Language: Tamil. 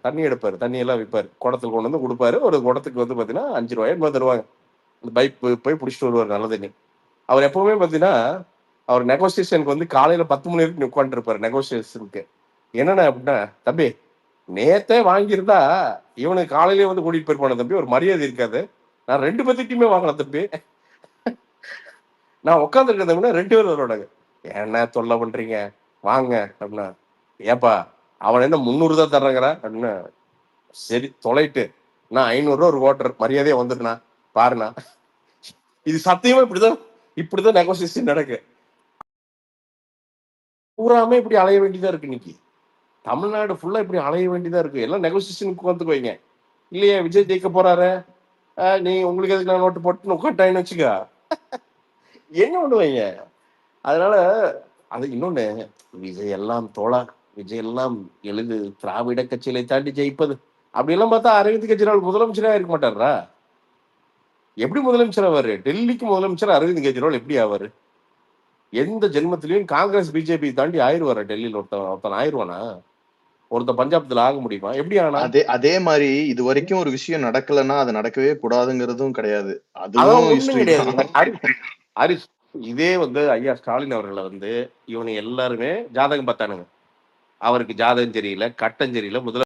தண்ணி எடுப்பாரு, தண்ணி எல்லாம் விற்பாரு, குடத்துல கொண்டு வந்து கொடுப்பாரு. ஒரு குடத்துக்கு வந்து பாத்தீங்கன்னா 5 ரூபாய் என்னமோ தருவாங்க. அந்த பைப் போய் பிடிச்சிட்டு வருவார் நல்ல தண்ணி. அவர் எப்பவுமே பாத்தீங்கன்னா அவர் நெகோசியேஷனுக்கு வந்து காலையில 10 மணி வரைக்கும் உட்காந்து இருப்பாரு நெகோசியேஷனுக்கு. என்னென்ன அப்படின்னா, தம்பி நேத்தே வாங்கியிருந்தா இவனுக்கு காலையிலேயே வந்து கூட்டிட்டு போயிருப்பான தம்பி, ஒரு மரியாதை இருக்காது. நான் 2 பேர்த்திட்டையுமே வாங்கலாம் தம்பி. நான் உட்காந்துருக்கேன் தம்பினா 2 பேர் வருவானுங்க. என்ன தொல்லை பண்றீங்க வாங்க அப்படின்னா, ஏப்பா அவன் என்ன 300 தான் தர்றேங்கிறான் அப்படின்னா, சரி தொலைட்டு நான் 500 ரூபா ஒரு ஓட்டர் மரியாதையா வந்துட்டுனா பாருண்ணா. இது சத்தியமா இப்படிதான் நெகோசியேஷன் நடக்கு. பூராமே இப்படி அலைய வேண்டியதா இருக்கு இன்னைக்கு. தமிழ்நாடு ஃபுல்லா இப்படி அலைய வேண்டியதா இருக்கு. எல்லாம் நெகோசியேஷனுக்கு வந்துக்குவீங்க. இல்லையே விஜய் ஜெயிக்க போறாரு, நீ உங்களுக்கு எதுக்கு நான் நோட்டு போட்டுன்னு உட்காந்துட்டாயின்னு வச்சுக்க. என்ன பண்ணுவீங்க? அதனால அது இன்னொன்னு, விஜய் எல்லாம் தோழா, விஜய் எல்லாம் எளிது, திராவிட கட்சிகளை தாண்டி ஜெயிப்பது. அப்படியெல்லாம் பார்த்தா அரவிந்த் கெஜ்ரிவால் முதலமைச்சரா இருக்க மாட்டாரா? எப்படி முதலமைச்சர் ஆவாரு? டெல்லிக்கு முதலமைச்சர் அரவிந்த் கெஜ்ரிவால் எப்படி ஆவாரு? எந்த ஜென்மத்திலையும் காங்கிரஸ் பிஜேபி தாண்டி ஆயிருவாரா? டெல்லியில ஒருத்தன் ஒருத்தன் ஆயிருவானா? ஒருத்தன் பஞ்சாப்ல ஆக முடியுமா? எப்படி ஆனா? அதே மாதிரி இது வரைக்கும் ஒரு விஷயம் நடக்கலன்னா அது நடக்கவே கூடாதுங்கிறதும் கிடையாது. அதான் அதுவும் ஒண்ணும் ஹிஸ்டரி கிடையாது. தான். ஹரிஷ் இதே வந்து ஐயா ஸ்டாலின் அவர்களை வந்து இவனு எல்லாருமே ஜாதகம் பார்த்தானுங்க. அவருக்கு ஜாதகம் தெரியல, கட்டம் தெரியல, முதல்ல